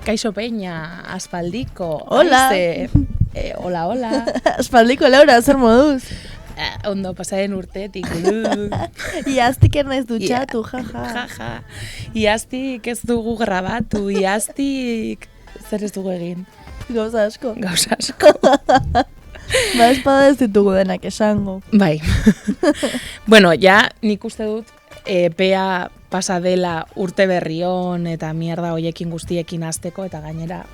Kaixo Peña, aspaldiko. Hola. Hola. Aspaldiko Laura, zer moduz? Ondo pasaren urtetik. Iaztik ernaiz dutxatu, jaja. Jaja. Iaztik ez dugu grabatu, iaztik zer ez dugu egin. Gauza asko. Gauza asko. Ba, espada ez ditugu denak esango. Bai. Bueno, ja nik uste dut epea pasa dela urte berrion eta mierda hoiekin guztiekin hasteko eta gainera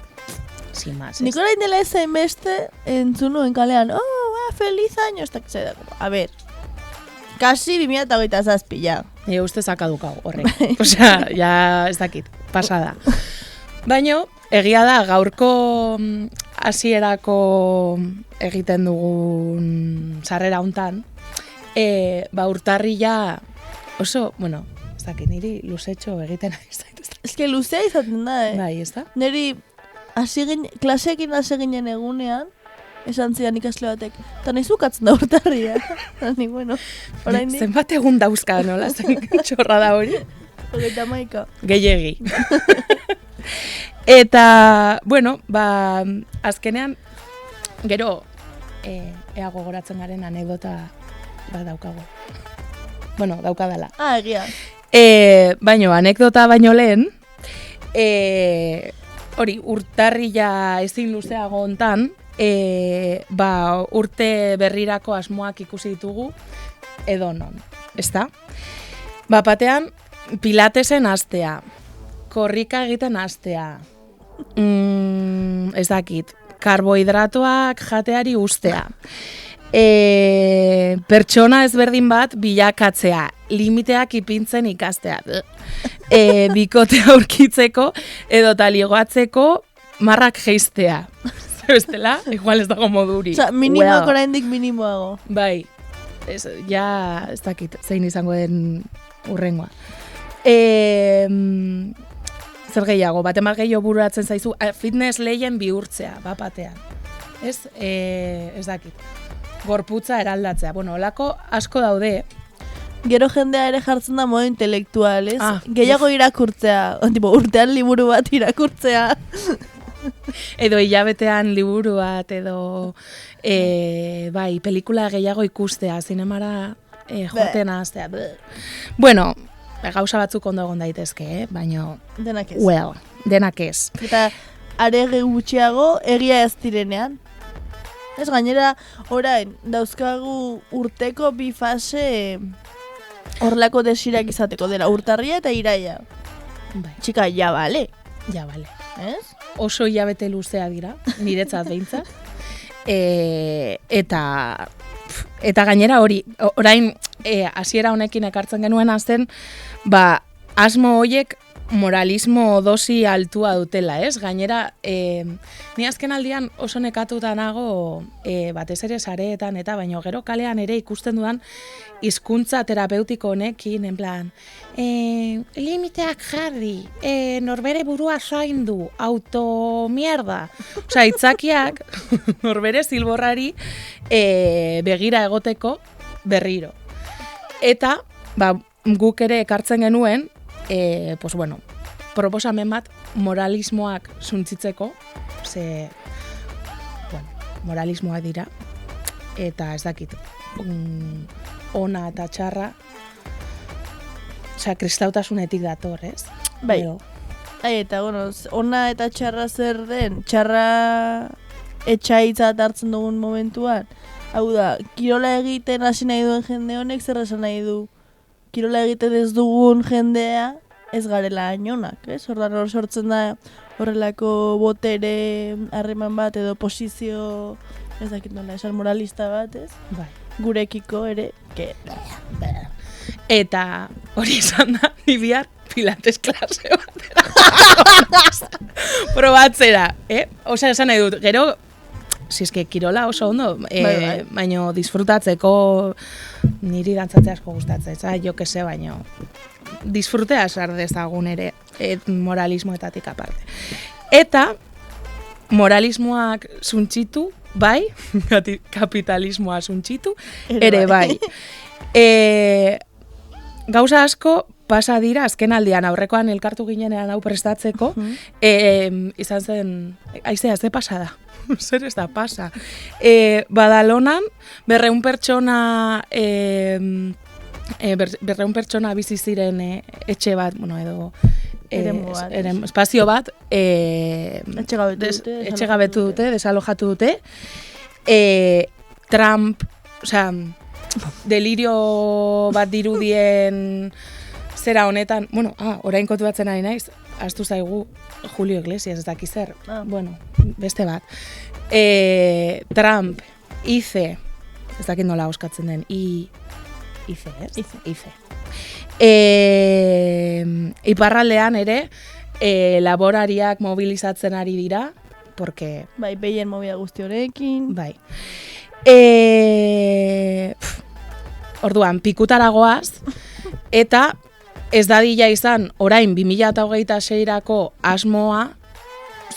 sin más. Nik orain dela ezain beste entzun nuen kalean, feliz año, ez dakiz dago. A ver, kasi 2027 ja. Uste zakadukau horrek. Osea, ja ez dakit, pasada. Baino, egia da, gaurko hasierako egiten dugun sarrera hontan, urtarrila oso, bueno, ez dakit, niri luzetxo egiten ari zaitu. Ez que luzea izaten da, Bai, ez da? Niri klaseekin hasi ginen egunean, esan zidan ikasle batek, eta nahi zukatzen da urtarria. Ni, bueno, oraindik. Zenbat egun dauzka, nola? Zen txorra da hori? 31. Gehiegi. Eta, bueno, azkenean, gero, ea gogoratzen garen anekdota daukago. Bueno, daukadala. Egia. Baino, anekdota baino lehen, hori, urtarrila ezin luzeago hontan, urte berrirako asmoak ikusi ditugu edonon, ezta? Batean, pilatesen hastea, korrika egiten hastea, ez dakit, karbohidratoak jateari ustea, pertsona ezberdin bat bilakatzea, limiteak ipintzen ikastea, bikotea aurkitzeko edota ligoatzeko marrak jeistea. Bestela, igual ez dago moduri. Osa, minimoak oraindik minimoago. Bai, ja ez dakit zein izango den urrengoa. Zer gehiago, batemak gehiago bururatzen zaizu, fitness lehien bihurtzea, batean. Ez dakit. Gorputza eraldatzea. Bueno, olako asko daude. Gero jendea ere jartzen da modo intelektual, ez? Gehiago irakurtzea, urtean liburu bat irakurtzea. Edo hilabetean liburu bat, edo pelikula gehiago ikustea, zinemara joaten ahaztea. Bueno, gauza batzuk ondo egon daitezke, baina... Denak ez. Well, denak ez. Eta arege gutxiago egia ez direnean. Ez gainera, orain, dauzkagu urteko bi fase horrelako desirak izateko dela, urtarria eta iraia. Bai. Txika, ja bale. Ja bale. Ez? Oso hilabete luzea dira, niretzat behintzat. Eta gainera hori, orain hasiera honekin ekartzen genuen azten, asmo horiek moralismo dosi altua dutela, ez? Gainera, ni azken aldian oso nekatuta nago batez ere sareetan eta baino gero kalean ere ikusten dudan hizkuntza terapeutiko honekin, en plan, limiteak jarri, norbere burua zaindu, automierda. Osea, itzakiak norbere zilborrari begira egoteko berriro. Eta, guk ere ekartzen genuen, proposamen bat moralismoak suntzitzeko, moralismoak dira, eta ez dakit, ona eta txarra, kristautasunetik dator, ez? Bai. Eta, ona eta txarra zer den, txarra etxaitzat hartzen dugun momentuan, hau da, kirola egiten hasi nahi duen jende honek zer esan nahi du? Kirola egiten ez dugun jendea ez garela ainonak, ez? Hordan hor sortzen da horrelako botere harreman bat edo posizio, ez dakit nola, esan moralista bat, ez? Bai. Gurekiko ere, Eta hori izan da, ni bihar pilates klase batera. Probatzera, Osea, esan nahi dut, gero, zizke kirola oso ondo, baino disfrutatzeko niri dantzatzea asko gustatzen, jo que se, baino disfrutea sar dezagun ere moralismoetatik aparte. Eta moralismoak suntxitu, bai, kapitalismoa suntxitu, ere bai. Gauza asko pasa dira, azken aldian, aurrekoan elkartu ginenean hau prestatzeko, izan zen, aizea, ze pasada? Zer ez da pasa. Badalonan, 200 pertsona, 200 pertsona bizi ziren etxe bat, bueno, edo espazio bat, etxegabetu dute, desalojatu dute, Trump, osea, delirio bat dirudien zera honetan, bueno, orain kontuatzen ari naiz, ahaztu zaigu Julio Iglesias, ez daki zer, bueno, beste bat. Trump, ICE, ez dakit nola oskatzen den, ICE, ez? ICE. Iparraldean ere, laborariak mobilizatzen ari dira, porque... Bai, behien mobila guzti horekin. Bai. Orduan, pikutara goaz, eta ez dadila izan, orain 2026-rako asmoa,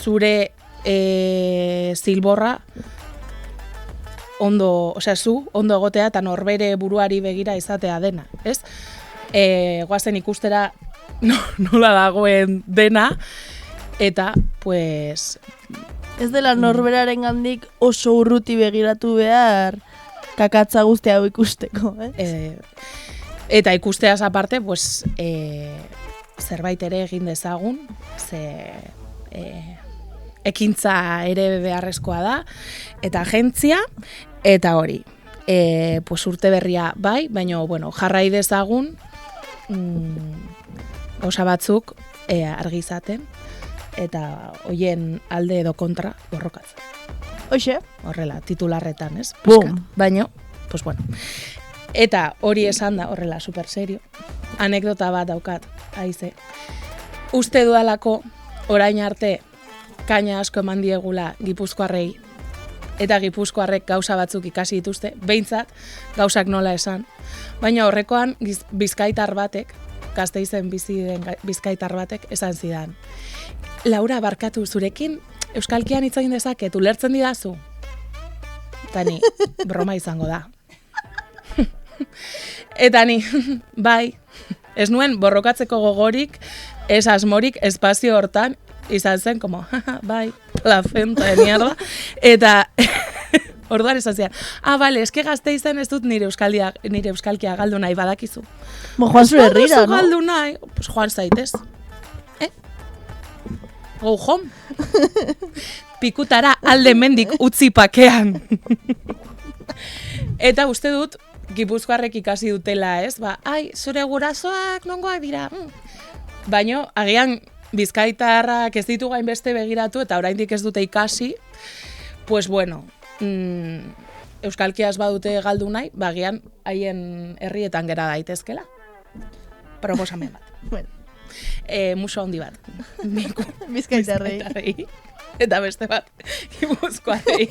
zure zilborra, ondo egotea eta norbere buruari begira izatea dena, ez? Goazen ikustera nola dagoen dena, eta, pues... Ez dela norberaren gandik oso urruti begiratu behar kakatza guzti hau ikusteko, Eta ikusteaz aparte, pues, zerbait ere egin dezagun, ekintza ere beharrezkoa da, eta agentzia, eta hori, pues, urte berria bai, baina, bueno, jarrai dezagun, gauza batzuk argi izaten, eta hoien alde edo kontra borrokatzen. Hoxe? Horrela, titularretan, ez? Bum! Baina, pues bueno. Eta hori esan da, horrela, super serio. Anekdota bat daukat, haize. Uste dudalako, orain arte, kaina asko eman diegula Gipuzkoarrei, eta Gipuzkoarrek gauza batzuk ikasi dituzte, behintzat, gauzak nola esan. Baina horrekoan, Bizkaitar batek, Gasteizen bizi den Bizkaitar batek, esan zidan. Laura, barkatu, zurekin euskalkian hitz egin dezaket, ulertzen didazu? Eta ni, broma izango da. Eta ni, bai, ez nuen borrokatzeko gogorik, ez asmorik, espazio hortan, izan zen, como, bai, la fenta de mierda, eta orduan esan zian, bale, eske Gasteizen ez dut nire euskalkia galdu nahi badakizu. Joan zure herrira, no? Galdu nahi, pues joan zaitez. Go home. Pikutara alde mendik utzi pakean. Eta uste dut, Gipuzkoarrek ikasi dutela, ez? Zure gurasoak nongoak dira. Baina, agian, Bizkaitarrak ez ditu gainbeste begiratu, eta oraindik ez dute ikasi, pues bueno, euskalkiaz badute galdu nahi, bagian haien herrietan gera daitezkela. Proposamen bat. Bueno. Muso handi bat. Bizkaitarrei. Eta beste bat, Gipuzkoarrei.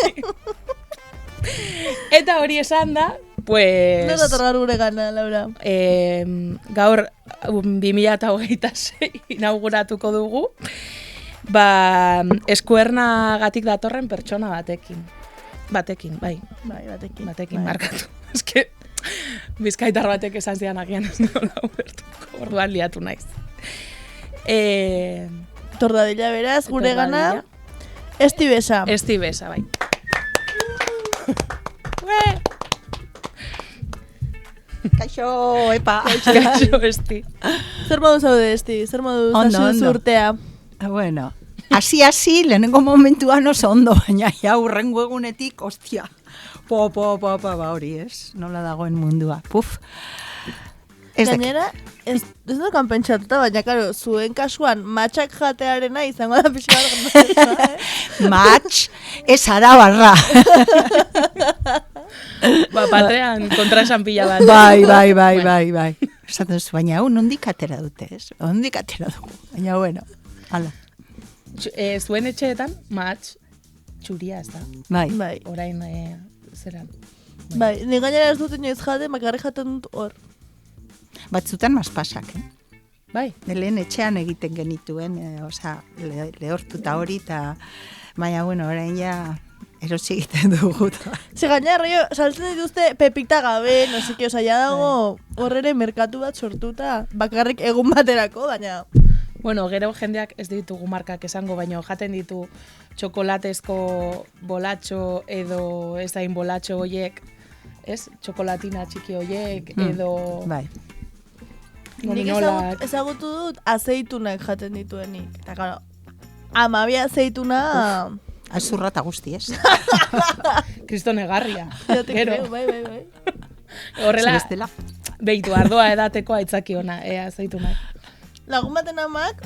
Eta hori esan da, pues... No datorrar gure gana, Laura. Gaur 2026 inauguratuko dugu, eskuernagatik datorren pertsona batekin. Batekin, bai. Batekin, markatu. Eske, Bizkaitar batek esan zidan agian ez nola ubertuko, orduan liatu naiz. Tordadilla beraz, gure gana, Esti Besa. Esti Besa, bai. Kaixo, epa. Kaixo, Esti. Zer modu zaude, Esti? Zer modu zazu urtea? Bueno, hasi, lehenengo momentuan oso ondo, baina ja hurrengo egunetik, ostia, hori ez, nola dagoen mundua, puf. Gainera, ez dukan pentsatuta, baina, karo, zuen kasuan matxak jatearena izango da pixka bat. Matx, ez arabarra. Batean kontra esan pila bat. Bai. Esaten zu, baina hau nondik atera dute, ez? Nondik atera dugu, baina bueno, hala. Zuen etxeetan, matx, txuria ez da. Bai. Orain, zeran. Bai, ni gainera ez dut inoiz jate, makarri jaten dut hor. Batzutan maspasak, Bai. Lehen etxean egiten genituen, lehortuta hori, eta baina, bueno, orain ja erosi egiten dugu. Ze gaina, rollo, saltzen dituzte pepita gabe, no seke, oza, ja dago horrere merkatu bat sortuta, bakarrik egun baterako, baina... Bueno, gero jendeak ez ditugu markak esango, baina jaten ditu txokolatezko bolatxo edo ez dain bolatxo hoiek, ez? Txokolatina txiki hoiek edo... Bai. Nik ezagutu dut azeitunak jaten dituenik. Eta, claro, 12 azeituna... Azurra eta guzti, ez? Kriston egarria. Ja te creo, bai. Horrela, behitu, ardoa edateko aitzaki ona, azeitunak. Lagun baten amak,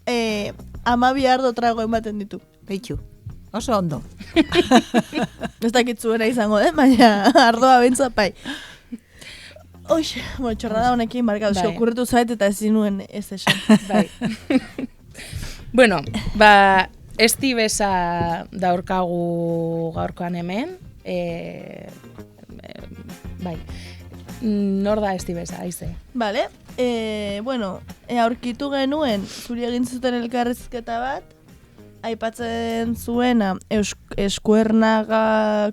12 ardo trago ematen ditu. Behitu, oso ondo. Ez dakit zuena izango, baina ardoa bentsat bai. Oix, bueno, txorrada honekin barkatu, okurretu zait eta ezin nuen ez esan. Bai. Bueno, esti besa daurkagu gaurkoan hemen. Bai. Nor da esti besa, aize? Vale. Bueno, aurkitu genuen zuri egin zuten elkarrizketa bat, aipatzen zuena eskuernagarra,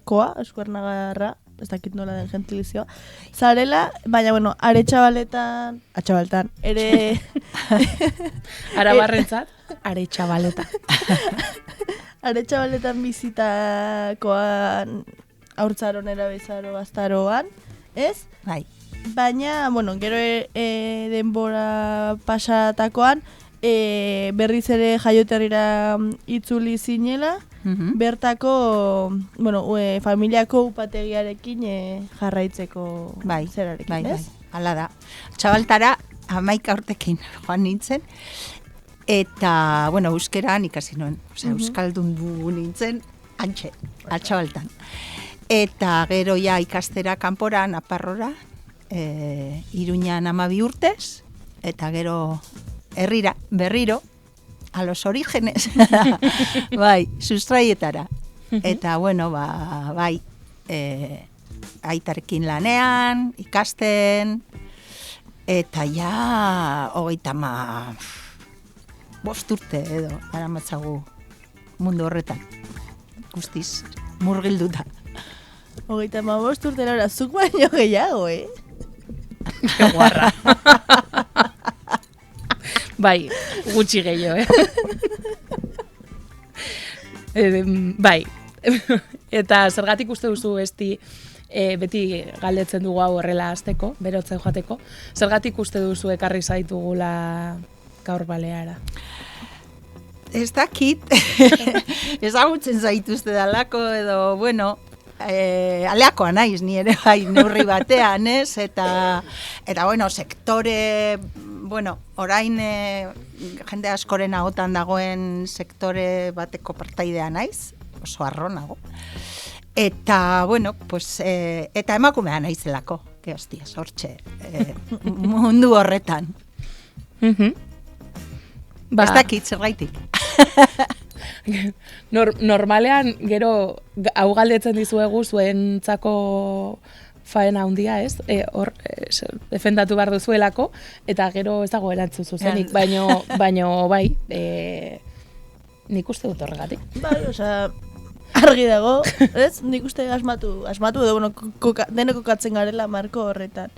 ez dakit nola den gentilizioa, zarela, baina, bueno, atxabaltan, ere... Arabarrentzat, atxabaleta. Atxabaletan bizitakoan, haurtzaronera bezaro gaztaroan, ez? Bai. Baina, bueno, gero denbora pasatakoan, berriz ere jaioterrira itzuli zinela, bertako, bueno, familiako upategiarekin jarraitzeko zerarekin, ez? Hala da. Txabaltara 11 urtekin joan nintzen, eta, bueno, euskeran ikasi nuen, euskaldun du nintzen, antxe, Atxabaltan. Eta gero ja ikastera kanpora, Naparrora, Iruñan 12 urtez, eta gero herrira, berriro, a los orígenes, bai, sustraietara. Eta, bueno, bai, aitarekin lanean, ikasten, eta ja, 35 urte edo, aramatzagu mundu horretan, guztiz, murgilduta. 35 urte lora, zuk baino gehiago, Ke guarra. Bai, gutxi gehiago, Bai, eta zergatik uste duzu esti, beti galdetzen dugu hau horrela hasteko, berotzen joateko, zergatik uste duzu ekarri zaitugula gaur Baleara? Ez dakit, ezagutzen zaituzte dalako edo, bueno, aleakoa naiz, ni ere bai neurri batean, ez? Eta bueno, sektore, bueno, orain jende askoren ahotan dagoen sektore bateko partaidea naiz, oso arronago. Eta, bueno, pues, eta emakumea naizelako, que hostias, hortxe, mundu horretan. Ez dakit, zergaitik. Normalean, gero, hau galdetzen dizuegu zuentzako faena handia, ez? Hor, defendatu behar duzuelako, eta gero ez dago erantzun zuzenik, baino bai, nik uste dut horregatik. Bai, osea, argi dago, ez? Nik uste asmatu edo, bueno, deneko katzen garela marko horretan.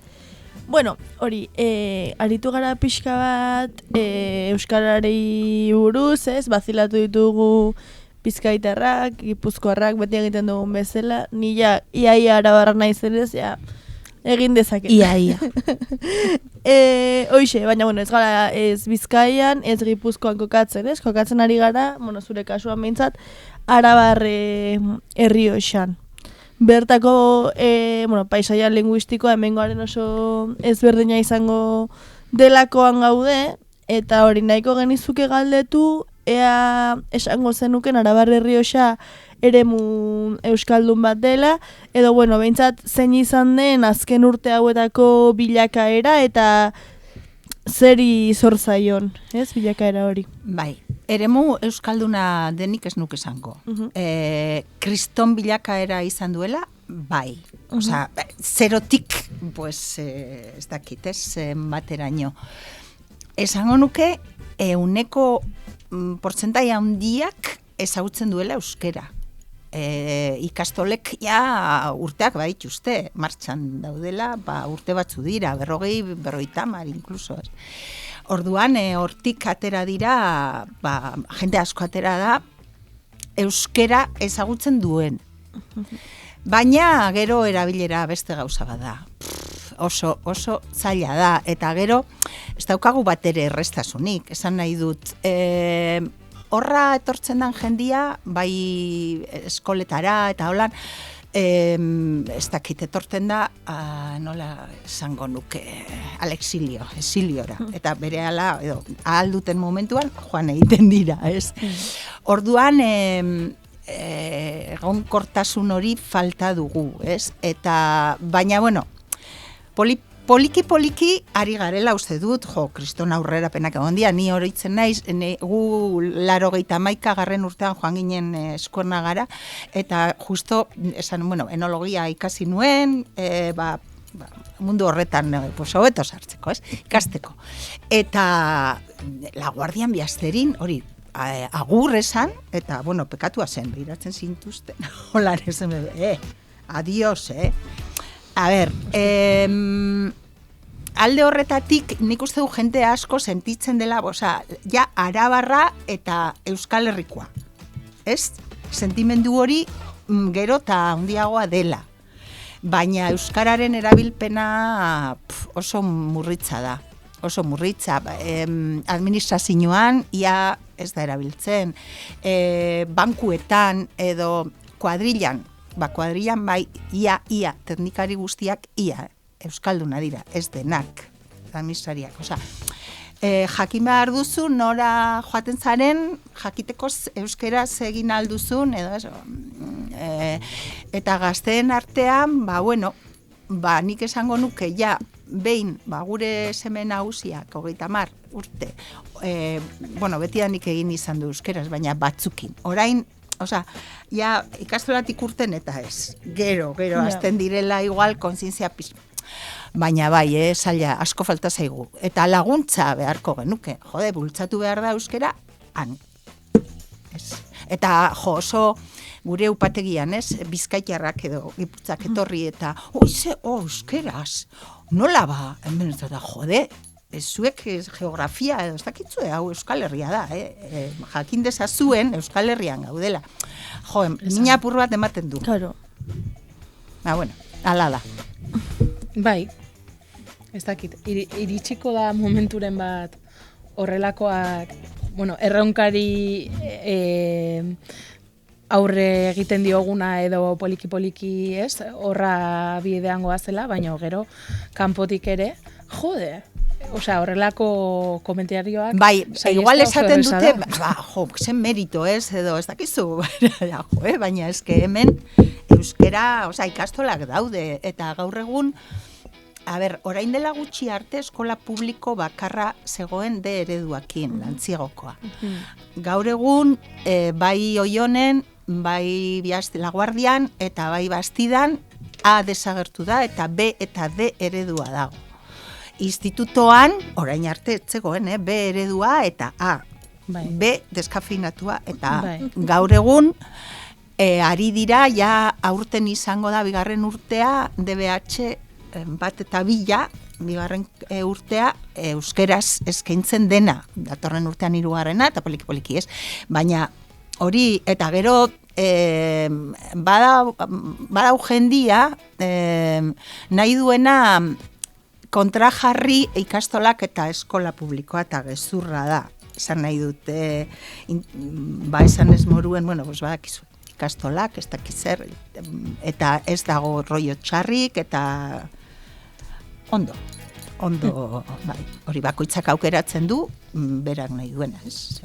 Bueno, hori, aritu gara pixka bat, euskarari buruz, ez? Bazilatu ditugu Bizkaitarrak, Gipuzkoarrak, beti egiten dugun bezala. Ni ja, iaia arabarra naizenez, ja, egin dezaket. Iaia. Hoxe, baina, bueno, ez gara ez Bizkaian, ez Gipuzkoan kokatzen, ez? Kokatzen ari gara, bueno, zure kasuan behintzat, Arabar Errioxan. Bertako, bueno, paisaia linguistikoa hemengoaren oso ezberdina izango delakoan gaude, eta hori nahiko genizuke galdetu, ea esango zenuken Arabar Errioxa eremu euskaldun bat dela, edo, bueno, behintzat zein izan den azken urte hauetako bilakaera, eta zeri zor zaion, ez, bilakaera hori? Bai, eremu euskalduna denik ez nuke esango. Kriston bilakaera izan duela, bai. Osea, zerotik, pues, ez dakit, ez, bateraino. Esango nuke, euneko portzentai handiak ezagutzen duela euskera. ikastolek ja urteak badituzte, martxan daudela, urte batzu dira, 50 inkluso. Orduan, hortik atera dira, jende asko atera da, euskera ezagutzen duen. Baina gero erabilera beste gauza bada. Oso zaila da, eta gero ez daukagu bat ere errestasunik, esan nahi dut. Horra etortzen den jendia, bai eskoletara eta holan, ez dakit etortzen da, nola esango nuke, exiliora. Eta bere edo ahal duten momentuan joan egiten dira, ez? Orduan, egonkortasun hori falta dugu, ez? Eta, baina, bueno, poliki ari garela uste dut, kriston aurrerapenak egon dira, ni oroitzen naiz, gu 81. urtean joan ginen Eskuernagara, eta justo, enologia ikasi nuen, mundu horretan hobeto sartzeko, ez? Ikasteko. Eta Laguardian Biasterin, hori, agur esan, eta, pekatua zen, behiratzen zintuzten, holan esan, adios, A ber, alde horretatik nik uste du jende asko sentitzen dela, ja Arabarra eta Euskal Herrikoa. Ez? Sentimendu hori gero eta handiagoa dela. Baina euskararen erabilpena oso murritza da. Oso murritza. Administrazioan ia ez da erabiltzen. Bankuetan edo kuadrilan bai, ia, teknikari guztiak ia, euskalduna dira, ez denak, administrariak. Jakin behar duzu, nora joaten zaren, jakiteko euskeraz egin alduzun, edo eta gazteen artean, nik esango nuke, ja, behin, gure seme nagusiak, 30 urte, betidanik egin izan du euskeraz, baina batzukin. Orain, ja, ikastolatik urten eta ez. Gero, azten direla igual, kontzientzia piztu. Baina bai, zaila, asko falta zaigu. Eta laguntza beharko genuke. Bultzatu behar da euskera, han. Eta, oso gure upategian, Bizkaitarrak edo Gipuzkoak etorri eta, euskeraz, nola ba, hemen ez da, zuek geografia edo ez dakitzue, hau Euskal Herria da, jakin dezazuen Euskal Herrian gaudela. Mina apur bat ematen du. Claro. Hala da. Bai, ez dakit, iritsiko da momenturen bat horrelakoak, erronkari aurre egiten dioguna edo poliki, ez, horra bidean goazela, baina gero kanpotik ere, horrelako komentarioak... Bai, igual esaten dute, zen merito ez, edo ez dakizu, baina eske hemen euskera, ikastolak daude, eta gaur egun, orain dela gutxi arte eskola publiko bakarra zegoen de ereduakin, Lantziegokoa. Gaur egun, bai Oionen, bai Laguardian, eta bai Bastidan, A desagertu da, eta B eta D eredua dago. Institutoan, orain arte etzegoen, B eredua eta A. B deskafeinatua eta A. Gaur egun, ari dira, ja aurten izango da, 2. urtea, DBH bat eta 2, 2. urtea, euskeraz eskaintzen dena. Datorren urtean 3. eta poliki ez. Baina hori, eta gero, badau jendia, nahi duena, kontrajarri ikastolak eta eskola publikoa eta gezurra da. Esan nahi dut, esan ez moruen, badakizu, ikastolak, ez dakizer, eta ez dago rollo txarrik, eta ondo, bai, hori bakoitzak aukeratzen du, berak nahi duena, ez.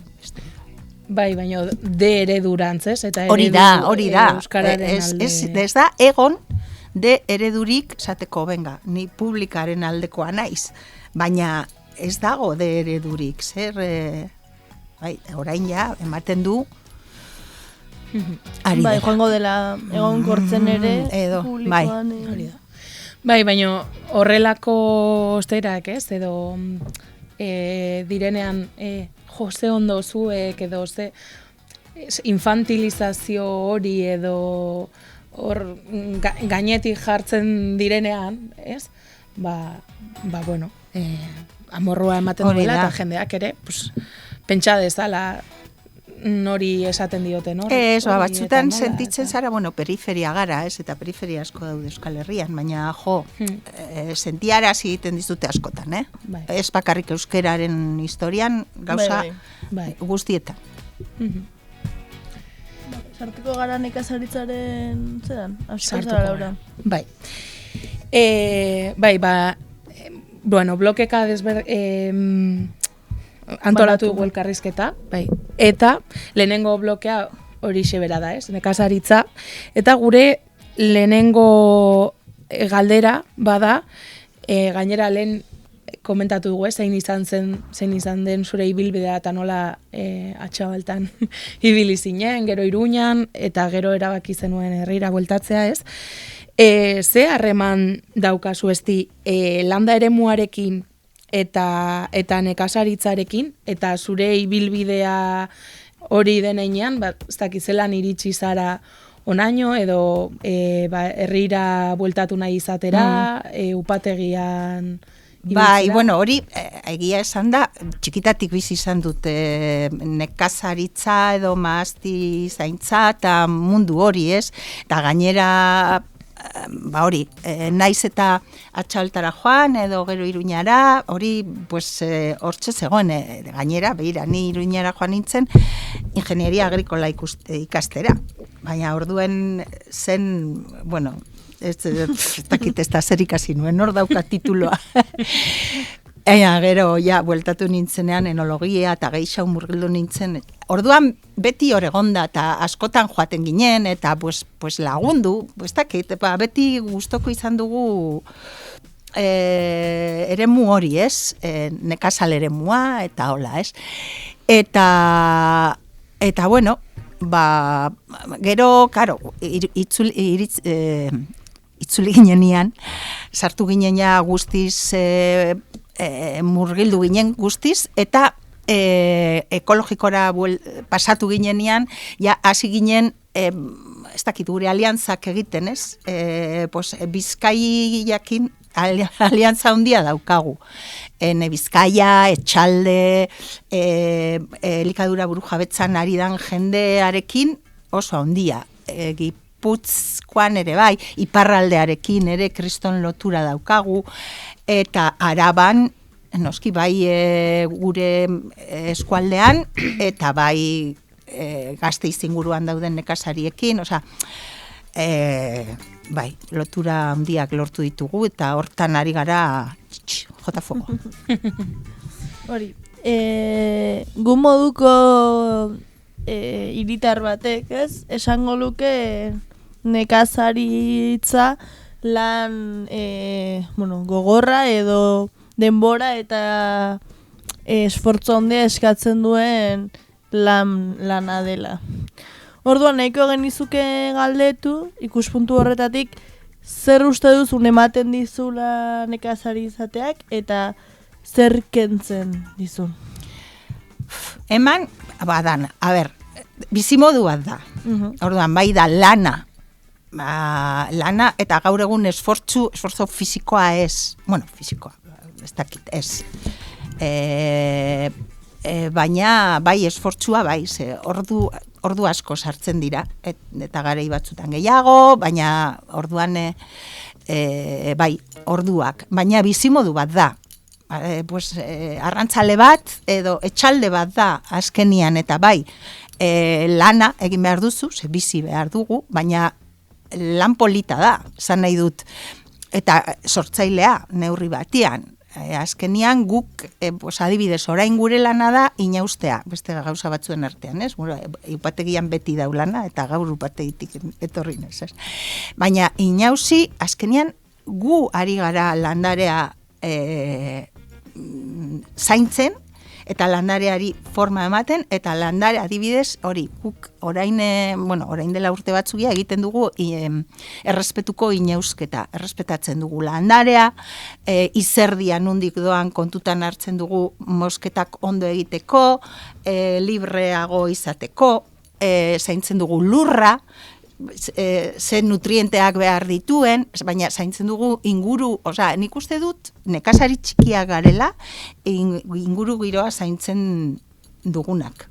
Bai, baina D eredurantz, ez? Hori da, euskararen alde. Ez da, egon, de eredurik zateko, ni publikaren aldekoa naiz, baina ez dago de eredurik, orain ja, ematen du, ari dela. Joango dela, egon kortzen ere, publikoan. Bai, baina horrelako osterak, ez, edo direnean, ze ondo zuek, edo ze, infantilizazio hori edo hor gainetik jartzen direnean, ez? Bueno, amorrua ematen duela eta jendeak ere, pues, pentsa dezala nori esaten dioten, no? Batzutan sentitzen zara, periferia gara, ez? Eta periferia asko daude Euskal Herrian, baina sentiarazi egiten dizute askotan, Ez bakarrik euskeraren historian, gauza guztietan. Sartuko gara nekazaritzaren zeran? Sartuko gara. Blokeka antolatu dugu elkarrizketa, eta lehenengo blokea horixe bera da, ez? Nekazaritza, eta gure lehenengo galdera bada, gainera lehen komentatu dugu, zein izan den zure ibilbidea eta nola atxabaltan ibili zinen, gero Iruñan, eta gero erabaki zenuen herrira bueltatzea, ez? Ze harreman daukazu ezti landa eremuarekin eta nekazaritzarekin, eta zure ibilbidea hori denean, ez dakizelan iritsi zara onaino, edo herrira bueltatu nahi izatera, upategian... hori egia esan da, txikitatik bizi izan dut nekazaritza edo maazti zaintza eta mundu hori, ez? Eta gainera, naiz eta atxabaltara joan edo gero Iruñara, hori hortxe zegoen, gainera, ni Iruñara joan nintzen ingenieria agrikola ikastera, baina orduen zen, ez dakit ez da zer ikasi nuen, hor dauka tituloa. Gero, bueltatu nintzenean enologia eta gehiago murgildu nintzen. Orduan beti oregonda eta askotan joaten ginen eta lagundu, ez dakit, beti gustoko izan dugu eremu hori, ez? Nekazal eremua eta hola, ez? Eta gero, karo, itzuli ginenean, sartu ginen guztiz, murgildu ginen guztiz, eta ekologikora pasatu ginenean, hasi ginen, ez dakit, gure aliantzak egiten, ez? Bizkaiakin aliantza handia daukagu. Bizkaia, Etxalde, elikadura burujabetzan ari dan jendearekin oso handia. Gipuzkoan ere bai, iparraldearekin ere kriston lotura daukagu, eta Araban, noski bai gure eskualdean, eta bai Gasteiz inguruan dauden nekazariekin, bai, lotura handiak lortu ditugu, eta hortan ari gara jota fuego. Hori, gu moduko hiritar batek, ez? Esango luke nekazaritza lan gogorra edo denbora eta esfortzu handia eskatzen duen lana dela. Orduan nahiko genizuke galdetu, ikuspuntu horretatik, zer uste duzun ematen dizula nekazari izateak eta zer kentzen dizun? Eman, badan, bizimodu bat da. Orduan, bai da lana. Lana eta gaur egun esfortzu fisikoa ez. Fisikoa, ez dakit, ez. Baina, bai esfortzua, bai, ordu asko sartzen dira, eta garei batzutan gehiago, baina orduan, bai, orduak. Baina bizimodu bat da. Arrantzale bat edo etxalde bat da azkenian, eta bai, lana egin behar duzu, bizi behar dugu, baina lan polita da, zan nahi dut, eta sortzailea neurri batian. Azkenian guk, adibidez, orain gure lana da inaustea, beste gauza batzuen artean, ez? Upategian beti dau lana, eta gaur upategitik etorri nez, ez? Baina inausi, azkenian gu ari gara landarea zaintzen, eta landareari forma ematen, eta landare adibidez, hori, guk orain dela urte batzugia egiten dugu errespetuko inausketa, errespetatzen dugu landarea, izerdia nundik doan kontutan hartzen dugu mosketak ondo egiteko, libreago izateko, zaintzen dugu lurra, ze nutrienteak behar dituen, baina zaintzen dugu inguru, nik uste dut nekazari txikiak garela, inguru giroa zaintzen dugunak.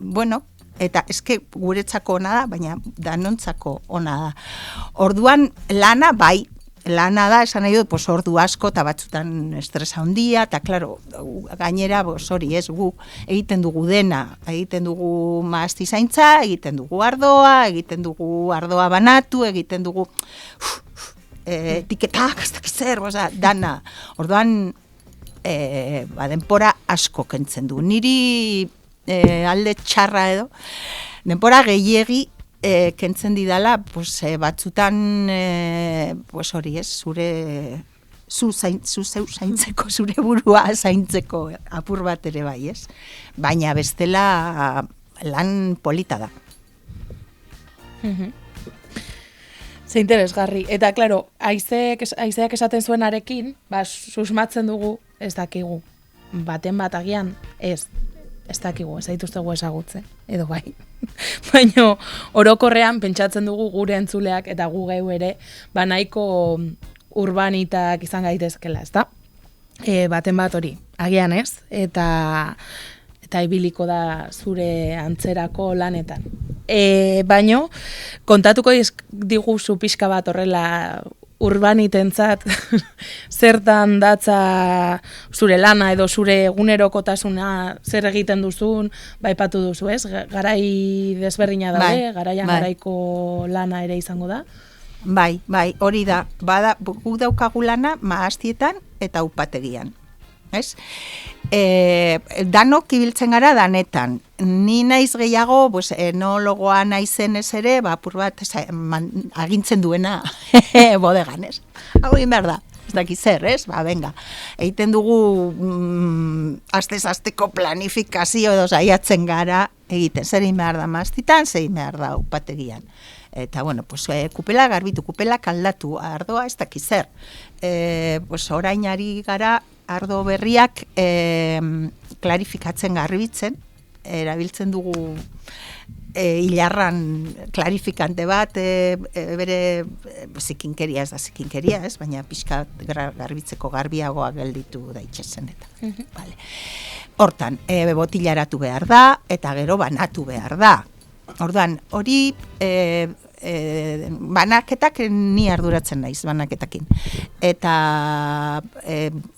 Bueno, eta eske guretzako ona da, baina danontzako ona da. Orduan lana bai, lana da, esan nahi dut, ordu asko, eta batzutan estresa handia, eta klaro, gainera, hori ez, gu egiten dugu dena, egiten dugu maazti zaintza, egiten dugu ardoa banatu, egiten dugu etiketak, ez dakiz zer, dana. Orduan, denpora asko kentzen du. Niri alde txarra edo, denpora gehiegi kentzen didala, batzutan, hori ez, zu zeu zaintzeko, zure burua zaintzeko apur bat ere bai, ez? Baina bestela lan polita da. Ze interesgarri. Eta, klaro, aizeak esaten zuenarekin, susmatzen dugu, ez dakigu. Baten bat agian, ez dakigu, ez dituztegu ezagutzen, edo bai. Baina orokorrean pentsatzen dugu gure entzuleak eta gu geu ere, nahiko urbanitak izan gaitezkela, ezta? Baten bat hori, agian ez, eta ibiliko da zure antzerako lanetan. Baina kontatuko diguzu pixka bat horrela urbanitentzat zertan datza zure lana edo zure egunerokotasuna zer egiten duzun, baipatu duzu, ez? Garai desberdina daude, garaiko lana ere izango da. Bai, hori da. Guk daukagu lana maaztietan eta upategian. Ez? Danok ibiltzen gara danetan. Ni naiz gehiago, enologoa naizen ez ere, apur bat agintzen duena bodegan, ez? Hau egin behar da, ez dakiz zer, ez? Venga, egiten dugu astez-asteko planifikazio edo saiatzen gara egiten. Zer egin behar da maztitan, zer egin behar da upategian. Eta, kupela garbitu, kupela kaldatu, ardoa ez dakiz zer. Orain ari gara, ardo berriak klarifikatzen garbitzen, erabiltzen dugu hilarran klarifikante bat, bere zikinkeria ez da zikinkeria, ez? Baina pixka garbitzeko garbiagoa gelditu daitxezen eta. Hortan, botilaratu behar da, eta gero banatu behar da. Orduan, hori banaketak ni arduratzen naiz, banaketakin. Eta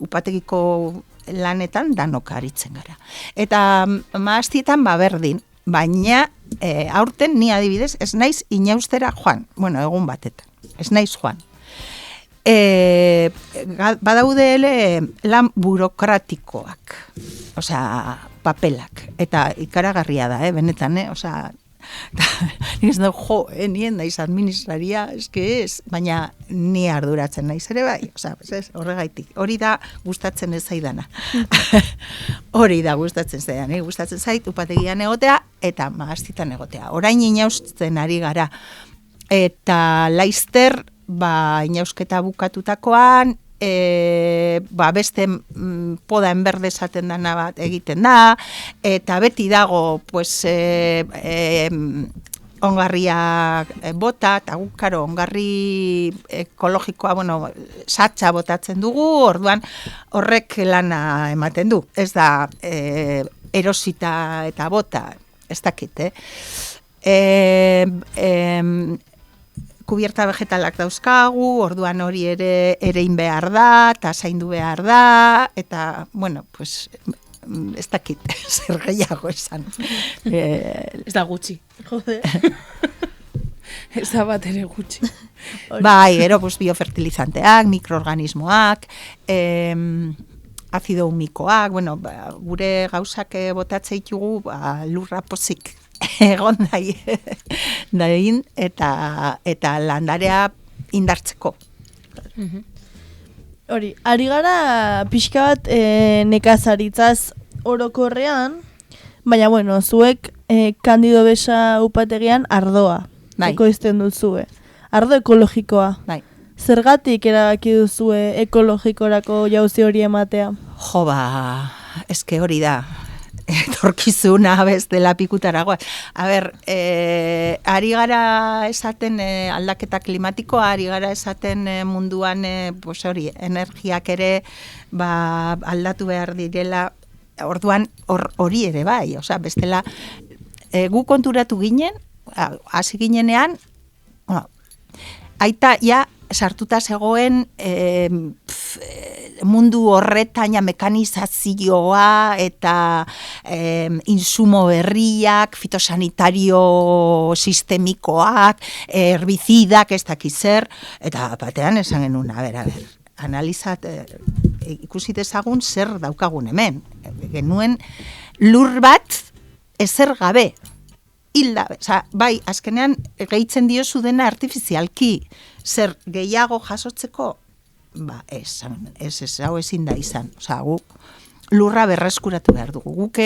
upategiko lanetan danok aritzen gara. Eta maaztietan berdin, baina aurten ni adibidez ez naiz inaustera joan, egun batetan, ez naiz joan. Badaude lan burokratikoak, papelak, eta ikaragarria da, benetan, nik ez dugu, nien naiz administraria, baina ni arduratzen naiz ere bai, horregaitik, hori da gustatzen ez zaidana. Hori da gustatzen zaidana, gustatzen zait upategian egotea eta maaztitan egotea. Orain inausten ari gara, eta laizter, inausketa bukatutakoan, beste poda enberde esaten dana bat egiten da, eta beti dago ongarriak bota, eta gukaro ongarri ekologikoa, satxa botatzen dugu, orduan horrek lana ematen du. Ez da erosita eta bota, ez dakit, kubierta vegetalak dauzkagu, orduan hori ere erein behar da, eta zaindu behar da, eta, ez dakit, zer gehiago esan. Ez da gutxi. Jode. Ez da bat ere gutxi. Gero, biofertilizanteak, mikroorganismoak, azido humikoak, gure gauzak botatzea ditugu, lurra pozik egon dain, eta landarea indartzeko. Hori, ari gara pixka bat nekazaritzaz orokorrean, baina zuek Kandido Besa upategian ardoa ekoizten duzue. Ardo ekologikoa. Zergatik erabaki duzue ekologikorako jauzi hori ematea? Eske hori da. etorkizuna bestela pikutaragoa. A ber, ari gara esaten aldaketa klimatikoa, ari gara esaten munduan pues hori, energiak ere aldatu behar direla, orduan hori ere bai, osea, bestela gu konturatu ginen, hasi ginenean, aita ja sartuta zegoen mundu horretan mekanizazioa eta insumo berriak, fitosanitario sistemikoak, herbizidak, ez dakiz zer, eta batean esan genuen, a ber, analizat, ikusi dezagun zer daukagun hemen. Genuen lur bat ezer gabe. Hilda, bai, azkenean gehitzen diozu dena artifizialki, zer gehiago jasotzeko, ez, hau ezin da izan. Guk lurra berreskuratu behar dugu. Guk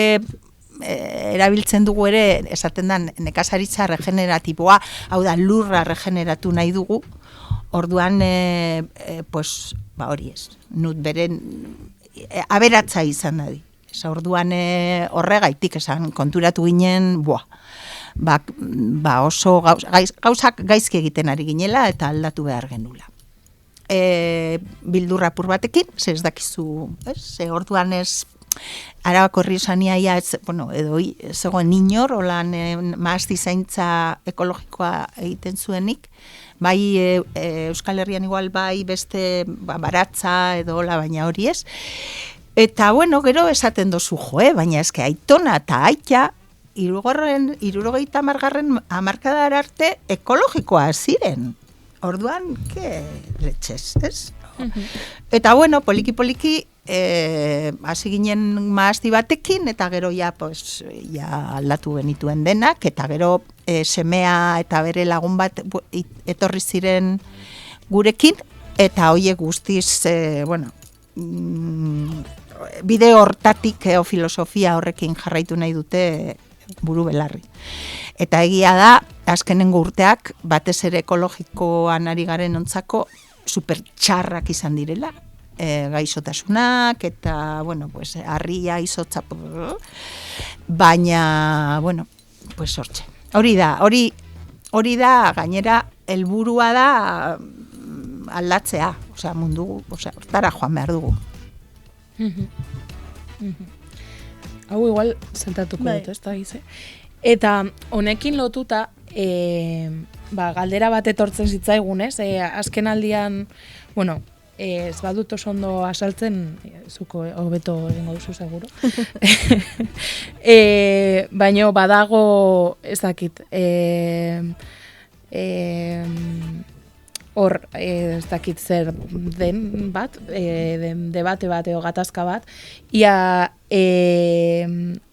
erabiltzen dugu ere, esaten da, nekazaritza regeneratiboa, hau da, lurra regeneratu nahi dugu, orduan, hori ez, nut beren aberatza izan da di. Orduan horregaitik esan konturatu ginen, oso gauzak gaizki egiten ari ginela eta aldatu behar genula. Bildurrapur batekin, ez dakizu, orduan ez, Arabako Errioxania edo zegoen inor, holan maazti zaintza ekologikoa egiten zuenik, bai Euskal Herrian igual bai beste baratza edo hola, baina hori ez. Eta, gero esaten dozu baina eske aitona eta aita, 70. hamarkadara arte ekologikoa ziren. Orduan, ke letxez, ez? Eta, poliki-poliki, hasi ginen maazti batekin, eta gero ja aldatu genituen denak, eta gero semea eta bere lagun bat etorri ziren gurekin, eta hoiek guztiz, bide hortatik filosofia horrekin jarraitu nahi dute buru belarri. Eta egia da, azkenengo urteak, batez ere ekologikoan ari garen ontzako, supertxarrak izan direla, gaixotasunak, eta, harria, izotza, baina, hortxe. Hori da, gainera, helburua da aldatzea, mundu, hortara joan behar dugu. Hau igual zentatuko dut, ez da gize. Eta honekin lotuta, galdera bat etortzen zitzaigun, ez? Azken aldian, ez badut oso ondo asaltzen, zuko hobeto egingo duzu seguro. Baina badago, ez dakit, hor, ez dakit zer den bat, debate bat edo gatazka bat, ia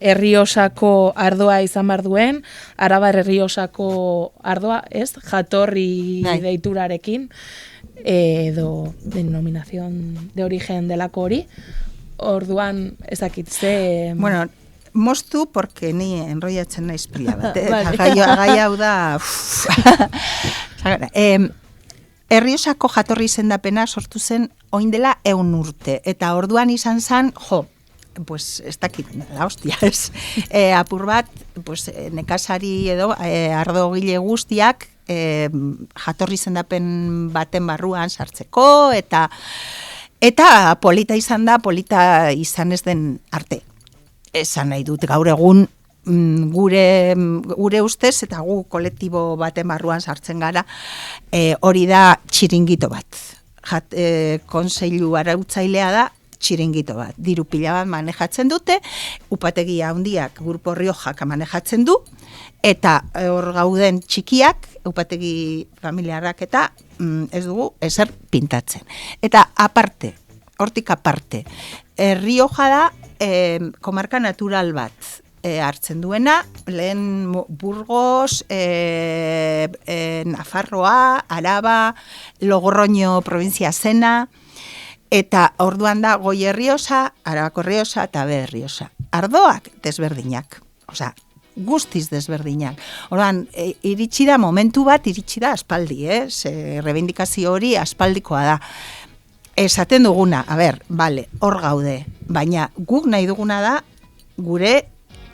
Erriosako ardoa izan behar duen, Arabar Erriosako ardoa, ez, jatorri deiturarekin, edo denominación de origen delako hori, orduan ez dakit ze... Moztu, porque ni enrollatzen naiz pila bat, gai hau da... Erriosako jatorri izendapena sortu zen oindela 100 urte, eta orduan izan zen, ez dakit, la hostia, ez, apur bat, nekazari edo ardogile guztiak jatorri izendapen baten barruan sartzeko, eta polita izan da, polita izan ez den arte. Esan nahi dut, gaur egun, gure ustez eta gu kolektibo baten barruan sartzen gara, hori da txiringito bat. Kontseilu arautzailea da txiringito bat. Diru pila bat manejatzen dute, upategia handiak Grupo Riojak manejatzen du, eta hor gauden txikiak, upategi familiarrak eta ez dugu ezer pintatzen. Eta aparte, hortik aparte, Rioja da komarka natural bat hartzen duena, lehen Burgos, Nafarroa, Araba, Logroño provintzia zena, eta orduan da Goi Errioxa, Arabako Errioxa eta Be Errioxa. Ardoak desberdinak, guztiz desberdinak. Orduan, iritsi da momentu bat, iritsi da aspaldi, rebindikazio hori aspaldikoa da. Esaten duguna, hor gaude, baina guk nahi duguna da gure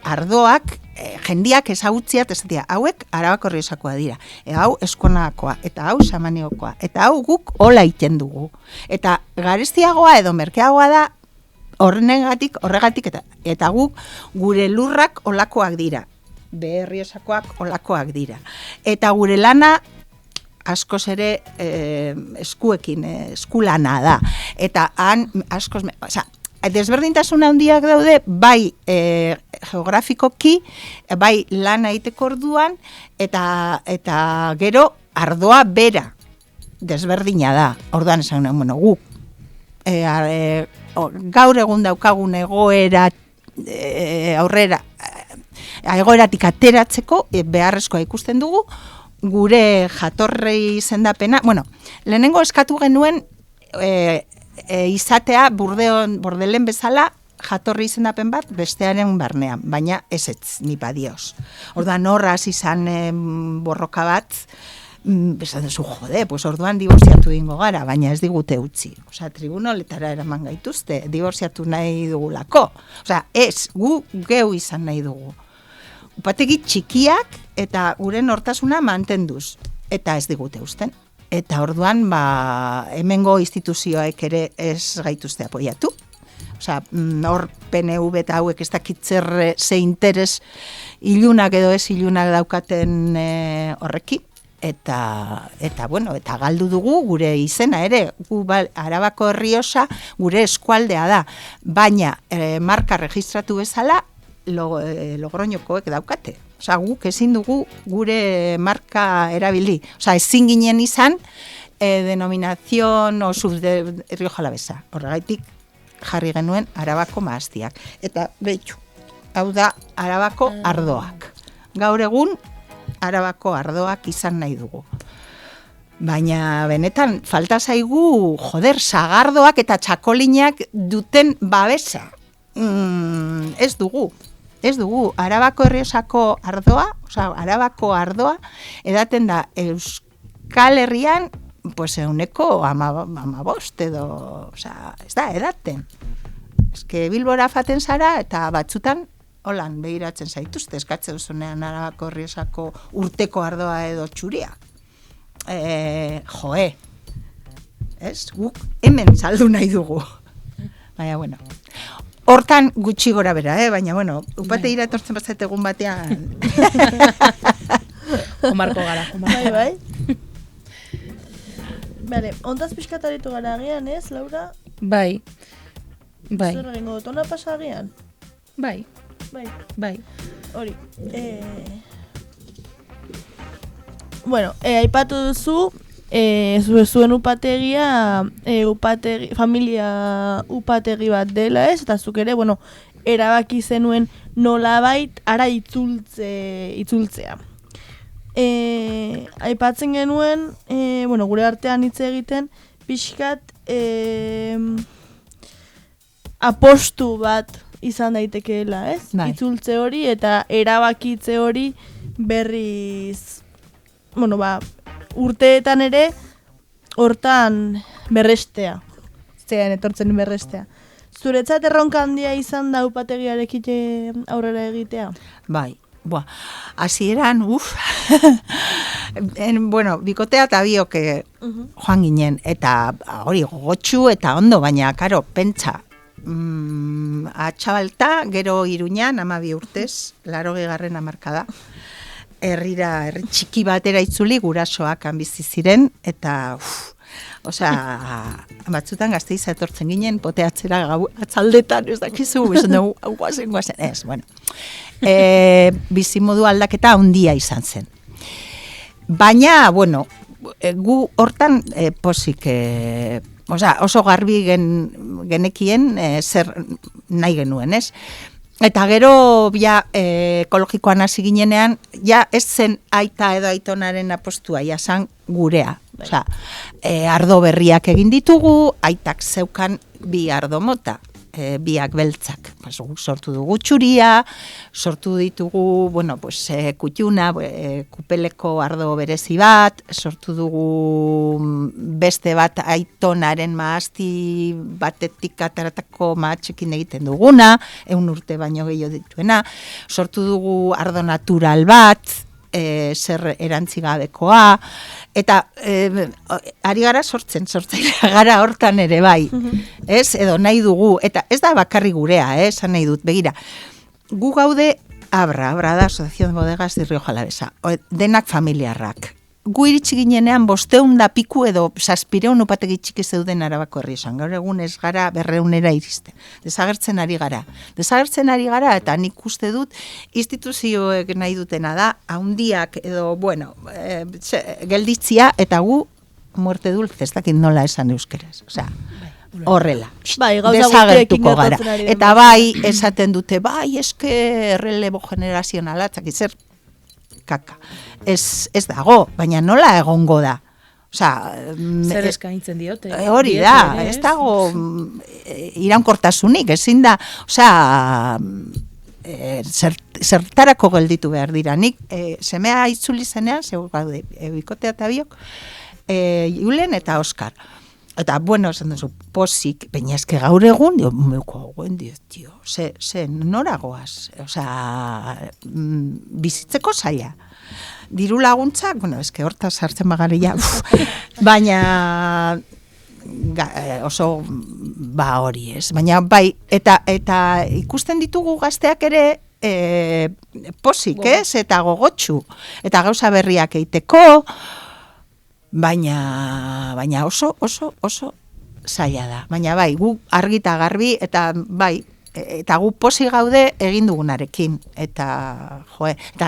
ardoak, jendiak ezagutziat, ez dira, hauek Arabako Errioxakoa dira, hau Eskuanakoa, eta hau Samaniokoa, eta hau guk hola iten dugu. Eta garestiagoa edo merkeagoa da, horregatik, eta guk gure lurrak olakoak dira, Errioxakoak olakoak dira. Eta gure lana, askoz ere eskuekin, eskulana da. Eta han askoz, desberdintasun handiak daude, bai geografikoki, bai lana egiteko orduan, eta gero ardoa bera desberdina da. Orduan esan, guk gaur egun daukagun egoeratik ateratzeko beharrezkoa ikusten dugu, gure jatorri izendapena, lehenengo eskatu genuen izatea bordelen bezala jatorri izendapen bat bestearen barnean, baina ez ni badioz. Orduan horraz izan borroka bat, esan duzu, pues orduan diborziatu dingo gara, baina ez digute utzi. Tribunoletara eraman gaituzte, diborziatu nahi dugulako. Ez, gu geu izan nahi dugu. Upategi txikiak eta gure nortasuna mantenduz, eta ez digute uzten. Eta orduan, hemengo instituzioek ere ez gaituzte apoiatu. Hor PNV eta hauek ez dakitzer ze interes ilunak edo ez ilunak daukaten horrekin. Eta galdu dugu gure izena ere, Arabako Errioxa gure eskualdea da, baina marka registratu bezala Logroñokoek daukate. Guk ezin dugu gure marka erabili. Ezin ginen izan denominazion o Rioja Alavesa. Horregaitik jarri genuen Arabako Mahastiak. Eta behitxu, hau da Arabako ardoak. Gaur egun Arabako ardoak izan nahi dugu. Baina benetan falta zaigu, sagardoak eta txakolinak duten babesa. Ez dugu. Arabako Errioxako ardoa, Arabako ardoa, edaten da Euskal Herrian, euneko 15 edo, ez da, edaten. Bilbora faten zara eta batzutan, holan, begiratzen zaituzte, eskatze duzunean Arabako Errioxako urteko ardoa edo txuria. Guk hemen saldu nahi dugu. Baina, hortan gutxi gora bera, baina, upate ira etortzen bazait egun batean. Omarko gara. Bai. Bale, ondaz pixkataritu gara agian, ez, Laura? Bai. Zer egingo dut, ona pasa agian? Bai. Hori. Aipatu duzu, zuen upategia, familia upategi bat dela, ez? Eta zuk ere, erabaki zenuen nolabait ara itzultzea. Aipatzen genuen, gure artean hitz egiten, pixkat apostu bat izan daitekeela, ez? Bai. Itzultze hori eta erabakitze hori berriz, urteetan ere hortan berrestea. Zean etortzen berrestea. Zuretzat erronka handia izan da upategiarekin aurrera egitea? Bai. Hasieran, bikotea eta biok joan ginen, eta hori gogotxu eta ondo, baina, karo, pentsa, atxabalta, gero Iruñan, 12 urtez, 80. hamarkada, herri txiki batera itzuli, gurasoak bizi ziren, eta, batzutan Gasteiza etortzen ginen, poteatzera atzaldetan, ez dakizu, hau guazen, ez, bizimodu aldaketa handia izan zen. Baina, gu hortan pozik, oso garbi genekien zer nahi genuen, ez? Eta gero, ekologikoan hasi ginenean, ez zen aita edo aitonaren apostua, zan gurea. Ardo berriak egin ditugu, aitak zeukan 2 ardo mota. biak beltzak. Sortu dugu txuria, sortu ditugu, kutxuna, kupeleko ardo berezi bat, sortu dugu beste bat aitonaren maazti batetik ataratako maatxekin egiten duguna, 100 urte baino gehiago dituena, sortu dugu ardo natural bat, zer erantzigabekoa, eta ari gara sortzen gara hortan ere bai, ez? Edo nahi dugu, eta ez da bakarri gurea, esan nahi dut, begira, gu gaude Abra da Asociación de Bodegas de Rioja Alavesa, denak familiarrak. Gu iritsi ginenean 500 da piku edo 700 upategi txiki zeuden Arabako herrietan. Gaur egun ez gara 200era iristen. Desagertzen ari gara, eta nik uste dut instituzioek nahi dutena da, handiak edo, gelditzia, eta gu muerte dulce, ez dakit nola esan euskeraz. Osea, horrela. Desagertuko gara. Eta bai, esaten dute, eske errelebo generazionala, zer kaka. Ez dago, baina nola egongo da? Zer eskaintzen diote. Hori da, ez dago iraunkortasunik, ezin da, zertarako gelditu behar dira. Nik semea itzuli zenean, segur gaude, bikotea eta biok, Julen eta Oskar. Eta, esan duzu, posik, baina eske gaur egun, noragoaz, bizitzeko zaila. Diru laguntzak, eske hortaz sartzen bagaria, baina oso hori ez. Baina bai, eta ikusten ditugu gazteak ere posik, ez? Eta gogotxu, eta gauza berriak eiteko, baina oso zaila da. Baina bai, gu argita garbi, eta bai, eta gu posi gaude egin dugunarekin. Eta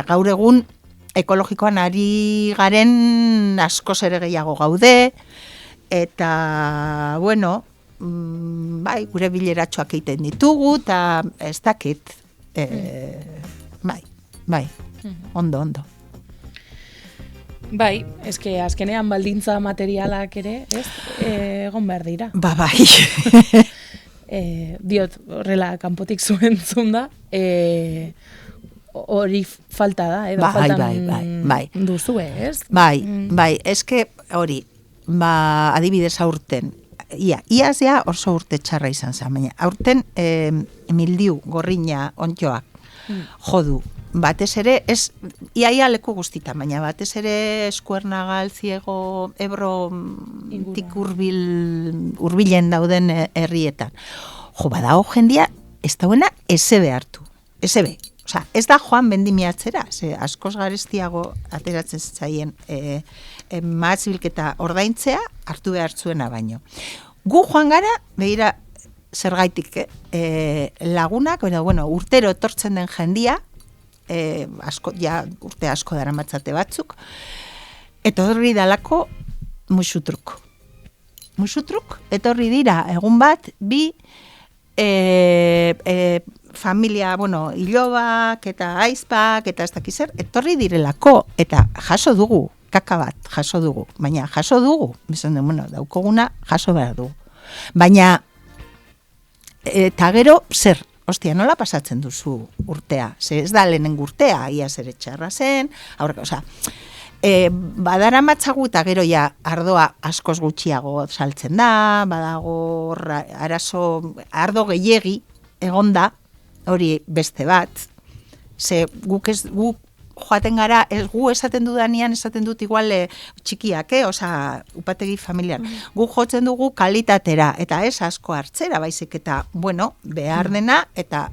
gaur egun ekologikoan ari garen askoz ere gehiago gaude, eta, bai, gure bileratxoak egiten ditugu, eta ez dakit, bai, ondo. Bai, eske azkenean baldintza materialak ere, ez, egon behar dira. Bai. Diot, horrela kanpotik zuen zunda, hori falta da, edo bai. Duzue, ez? Bai, eske hori, adibidez aurten, iaz oso urte txarra izan zen, baina aurten mildiu, gorriña, ontjoak, jodu, batez ere, iaia leku guztitan, baina batez ere Eskuernagal, Ziego, Ebro, tik urbilen dauden herrietan. Badao jendia, ez dauena esebe hartu, esebe. Ez da joan bendimiatzera, askoz garestiago ateratzen zaien mahatz-bilketa ordaintzea hartu behar zuena baino. Gu joan gara, behira zergaitik, lagunak, urtero etortzen den jendia, urte asko daramatzate batzuk, eta horri dalako musutruk. Eta horri dira, egun bat, bi familia, ilobak eta aizpak eta ez dakizer, etorri direlako, eta jaso dugu, kaka bat, jaso dugu, baina jaso dugu, daukoguna jaso behar dugu. Baina, eta gero, zer, ostia, nola pasatzen duzu urtea? Ez da lehenengo urtea, ia zer etxarra zen, badara matzagu eta gero ardoa askoz gutxiago saltzen da, badago ardo gehiegi egonda, hori beste bat, guk joaten gara, gu esaten dudanean, esaten dut igual txikiak, upategi familiar. Gu jotzen dugu kalitatera, eta ez asko hartzera, baizik eta, behar dena, eta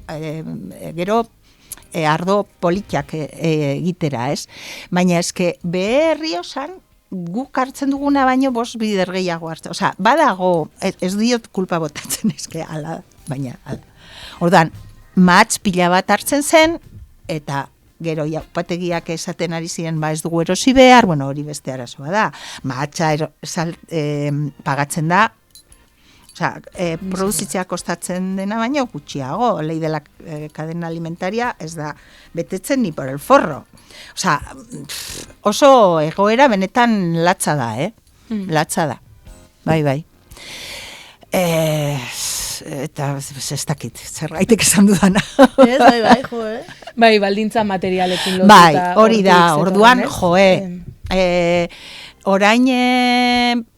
gero ardo politiak egitera, ez? Baina eske Berriosan guk hartzen duguna baino 5 bider gehiago hartzen. Badago, ez diot kulpa botatzen eske, baina ala. Orduan, mahatz pila bat hartzen zen, eta gero upategiak esaten ari ziren ez dugu erosi behar, hori beste arazoa da. Mahatza pagatzen da, produzitzea kostatzen dena baino gutxiago, lei de la cadena alimentaria ez da betetzen ni por el forro. Oso egoera benetan latza da, Latza da. Bai. eta ez dakit, zerbaitek esan dudana. Ez, bai, jo, Bai, baldintza materialekin lotuta. Bai, hori da, orduan, orain,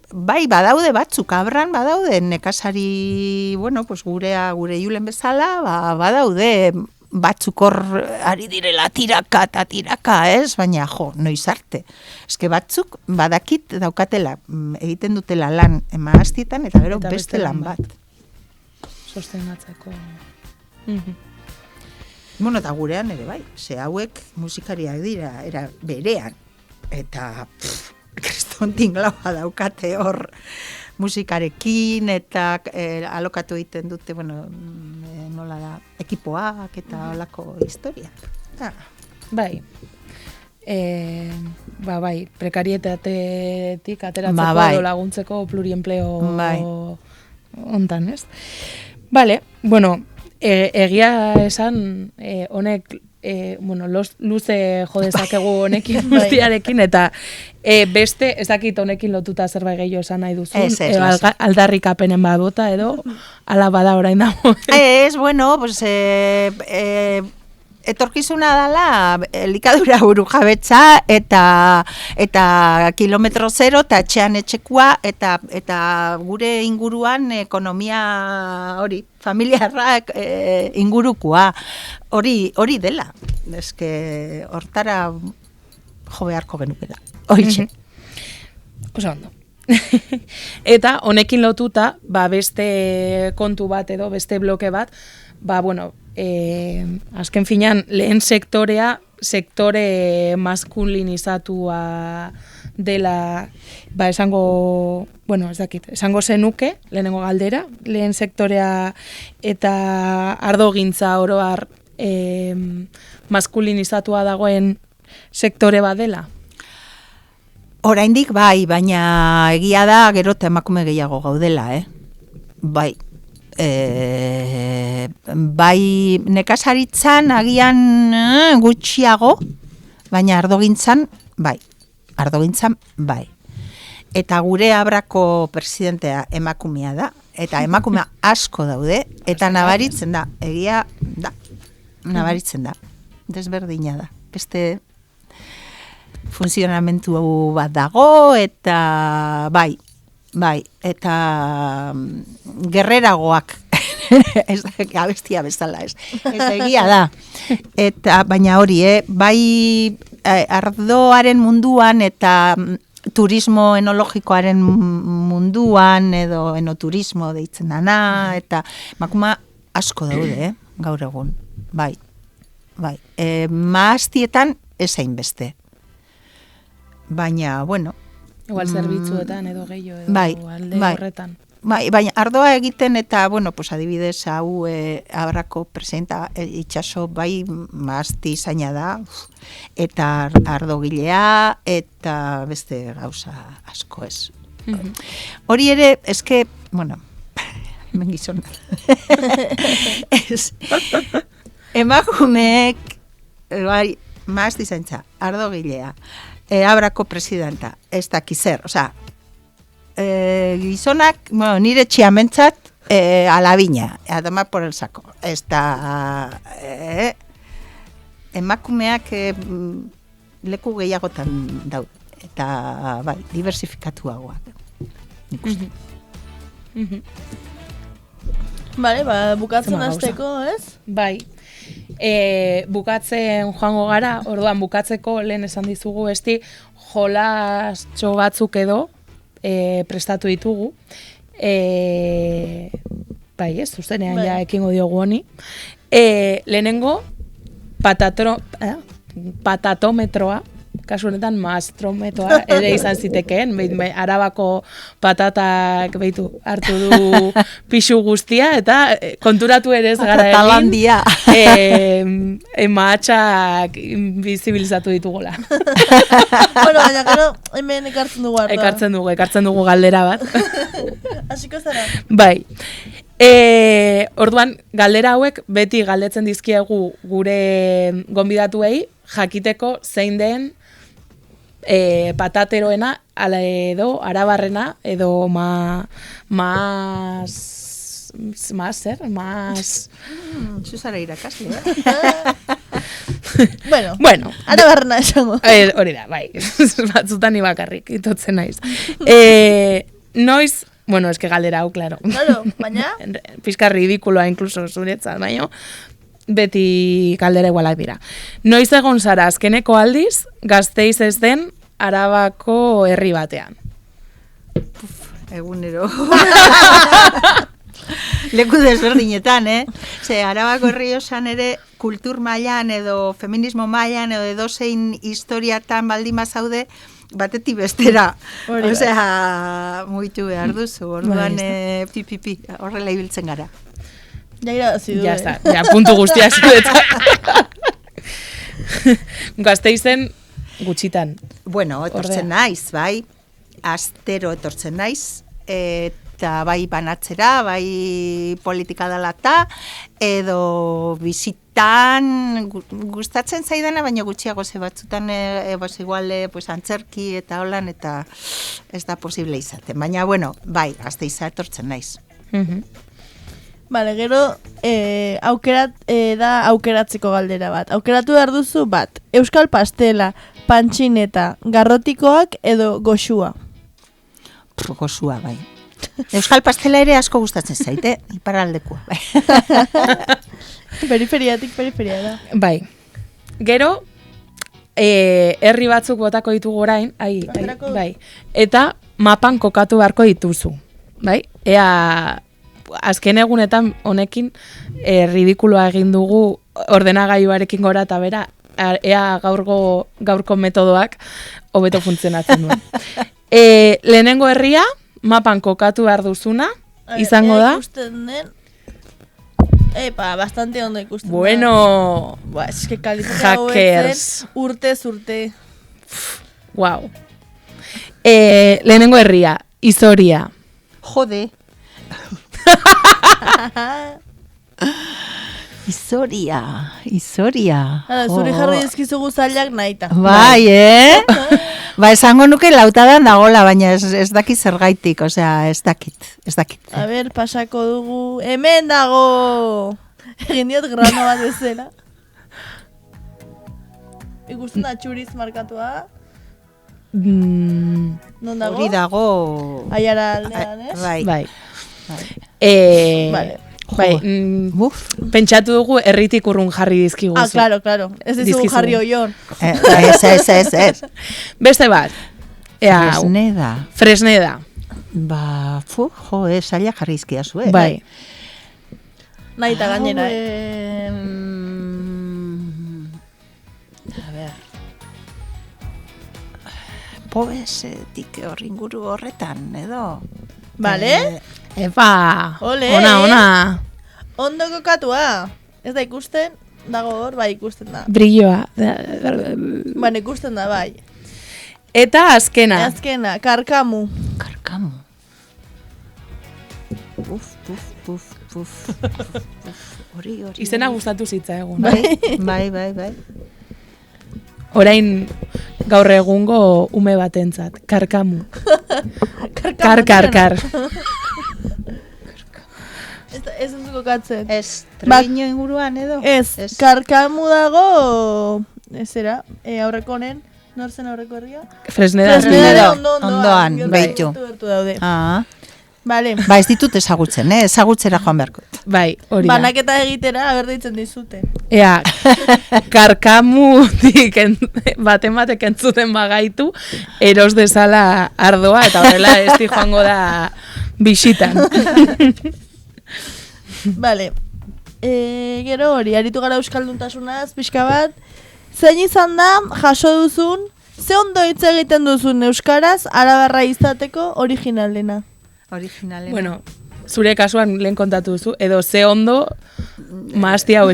bai, badaude batzuk, abran badaude, nekazari, bueno, pues gure julen bezala, badaude batzuk hor ari direla tiraka eta tiraka, ez? Baina, noiz arte. Eske batzuk badakit daukatela, egiten dutela lan emagaztietan, eta gero beste lan bat. Sostenatzeko. Bueno, eta gurean ere bai, ze hauek musikariak dira, era berean, eta kriston tinglaua daukate hor musikarekin, eta alokatu egiten dute, bueno, nola da, ekipoak eta olako historiak. Bai. Bai, prekarietatetik ateratzeko edo laguntzeko pluriempleo hontan, ez? Bale, bueno, egia esan, honek, luze jodezakegu honekin guztiarekin, eta beste, ez dakit honekin lotuta zerbait gehiago esan nahi duzun, aldarrikapenen bota edo, ala bada orain dago. Ez, bueno, pues, etorkizuna dela elikadura burujabetza eta kilometro zero eta etxean etxekua eta gure inguruan ekonomia hori, familiarrak ingurukua hori dela. Eske hortara jo beharko genukela. Horitxe. Oso ondo. Eta honekin lotuta, beste kontu bat edo beste bloke bat, bueno, azken finean lehen sektore maskulinizatua dela, esango, bueno, ez dakit, esango zenuke, lehenengo galdera, lehen sektorea eta ardogintza oroar maskulinizatua dagoen sektore bat dela? Oraindik bai, baina egia da gero eta emakume gehiago gaudela, Bai. Bai nekazaritzan agian gutxiago, baina ardogintzan bai. Eta gure abrako presidentea emakumea da, eta emakumea asko daude, eta nabaritzen da, egia da, nabaritzen da, desberdina da. Beste funtzionamentu bat dago, eta bai, eta gerreragoak, ez da, abestia bezala, ez egia da. Eta, baina hori, bai ardoaren munduan eta turismo enologikoaren munduan, edo enoturismo deitzen dana, eta makuma asko daude, gaur egun, bai. Maaztietan ezain beste. Baina, bueno. Igual zerbitzuetan edo gehiago edo alde horretan. Baina ardoa egiten eta, bueno, pues adibidez, hau abrako presenta itxaso bai maazti zaina da, eta ardogilea, eta beste gauza asko ez. Hori ere, eske, bueno, hemen gizon. Emakumeek, bai, maazti zaintza, ardogilea, abrako presidenta, ez dakizer, osea, gizonak, bueno, nire txiamentzat, alabina, adama por el saco. Ez da, emakumeak leku gehiagotan daude, eta, bai, diversifikatuagoak. Nik uste. Bale, bukatzen hasteko, ez? Bai. Bukatzen joango gara, orduan bukatzeko lehen esan dizugu jolastxo batzuk edo prestatu ditugu. Bai, ez, zuzenean ja ekingo diogu honi. Lehenengo patatometroa, kasu honetan maastrometroa ere izan zitekeen, Arabako patatak hartu du pixu guztia, eta konturatu ere ez gara egin, mahatxak bizibilizatu ditugula. Bueno, baina gero hemen ekartzen dugu ardoa. Ekartzen dugu galdera bat. Hasiko zara? Bai. Orduan, galdera hauek beti galdetzen dizkiegu gure gonbidatuei, jakiteko zein den patateroena, edo arabarrena, edo Zuzara irakasle, Bueno, ara barna esango. Hori da, bai, batzutan ibakarrik, itotzen naiz. Noiz, bueno, eske galdera hau, claro. Claro, baina? Pizka ridikuloa inkluso zuretzat, baina beti galdera igualak dira. Noiz egon zara azkeneko aldiz, Gasteiz ez den Arabako herri batean? Egunero. Leku desberdinetan, Ze, Arabako Errioxan ere kultur mailan edo feminismo mailan edo edozein historiatan baldima zaude, batetik bestera. Osea, mugitu behar duzu, orduan pipipi, horrela ibiltzen gara. Ja irabazi du. Ja está, ja puntu guztiak zuretzat. Gasteizen gutxitan. Bueno, etortzen naiz, bai, astero etortzen naiz, eta bai banatzera, bai politika dalata, edo bizitan gustatzen zaidana, baina gutxiago ze batzutan, igual, antzerki eta holan, eta ez da posible izaten. Baina, bueno, bai, Gasteiza etortzen naiz. Bale, gero, da aukeratzeko galdera bat. Aukeratu behar duzu bat, euskal pastela, pantxineta, garrotikoak edo goxua? Goxua, bai. Euskal pastela ere asko gustatzen zaite, iparraldekoa, bai. Periferiatik periferia da. Bai. Gero, herri batzuk botako ditugu orain, bai. Eta mapan kokatu beharko dituzu, bai? Ea azken egunetan honekin ridikuloa egin dugu ordenagailuarekin gora eta bera, ea gaurko metodoak hobeto funtzionatzen duen. Lehenengo herria, mapan kokatu behar duzuna, izango da. Ikusten den, bastante ondo ikusten bueno, da. Eske kalitatea hackers. Urtez urte. Wow. Lehenengo herria, Izoria. Jode. Izoria. Zuri jarri dizkizugu zailak nahita. Bai, Ba, esango nuke lautadan dagola, baina ez dakit zergaitik, osea, ez dakit. A ber, pasako dugu, hemen dago! Egin diot grano bat ezela. Ikusten da txuriz markatua. Non dago? Hori dago... Aiara aldean, ez? Bai. Vale. Bai, pentsatu dugu herritik urrun jarri dizkiguzu. Claro. Ez dizugu jarri oion. Ez. Beste bat. Fresneda. Ba, saia jarri izkiazu, Bai. Nahi eta gainera, A ber. Poesetik horringuru horretan, edo? Bale? Epa, ole, ona. Ondo kokatua. Ez da ikusten, dago hor, bai ikusten da. Brilloa. Bueno, ikusten da, bai. Eta azkena. Karkamu. Puf. Hori. Izena gustatu zitza egun. Bai. Orain gaur egungo ume batentzat. Karkamu. Kar. Ez duzuko katzen. Ez, Treviño inguruan edo? Ez, Karkamu dago, ezera, aurreko honen, nor zen aurreko herria? Fresneda. Ondoan, behitu. Vale. Ba, ez ditut ezagutzen, ezagutzera joan beharko. Bai, hori da. Banaketa egitera, deitzen dizute. Ea, karkamutik batek entzuten bagaitu, eros dezala ardoa, eta horrela ez di joango da bisitan. Vale. Gero hori, aritu gara euskalduntasunaz, pixka bat. Zein izan da, jaso duzun, ze ondo hitz egiten duzun euskaraz, arabarra izateko originalena? Bueno, zure kasuan lehen kontatu duzu, edo ze ondo maazti hau,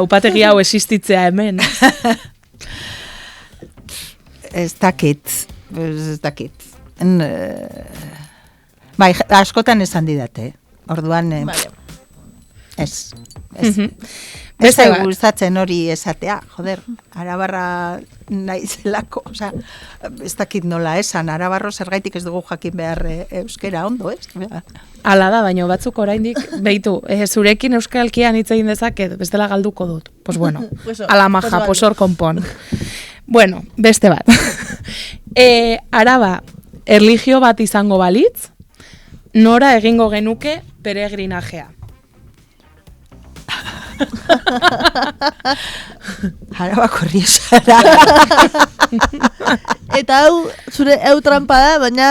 upategi hau existitzea hemen. Ez dakit. Bai, askotan esan didate, orduan... Vale. Ez. Mhm. Ez Beste da bat. gustatzen hori esatea, joder, arabarra naizelako, osea, ez dakit nola esan, arabarro zergaitik ez dugu jakin behar euskera ondo, ez? Hala da, baina batzuk oraindik beitu, zurekin euskalkian hitz egin dezaket, bestela galduko dut. Pues bueno, Pues ala maja, pues hor konpon. Bueno, beste bat. Araba, erlijio bat izango balitz, nora egingo genuke peregrinajea. Arabako riesara. Eta hau trampa da, baina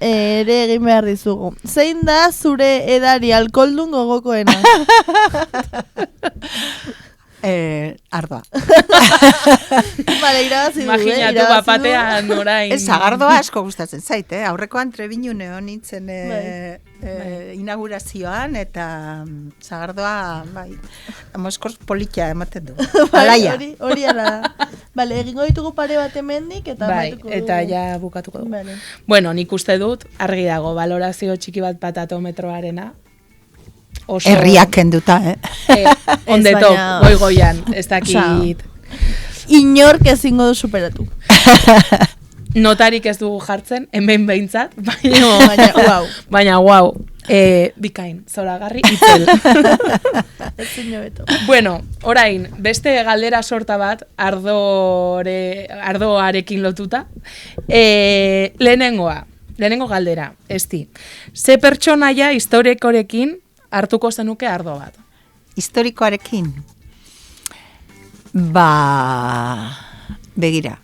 ere egin behar dizugu. Zein da zure edari alkoldun gogokoena? Ardoa. Vale, irabazi du, Imaginatu irabazi bapatean orain. Ez, sagardoa asko gustatzen zait, aurrekoan Trebinu neonitzen inaugurazioan, eta sagardoa, bai, moskoz politia ematen du. Alaia. Hori ala da. Vale, egingo ditugu pare bat hemendik eta Bai, amaituko eta dugu. ja bukatuko dugu. Vale. Bueno, nik uste dut, argi dago, valorazio txiki bat patatometroarena. Oso, Herriak kenduta, ondeto, baina- goi-goian, ez dakit. Inork ezingo du superatu. Notarik ez dugu jartzen, hemen behintzat, Baina, wow. baina wow, bikain, zoragarri, itzel. Ez inobeto. Bueno, orain, beste galdera sorta bat, ardoarekin lotuta. Lehenengo galdera, esti. Ze pertsonaia historikorekin hartuko zenuke ardo bat? Historikoarekin. Begira.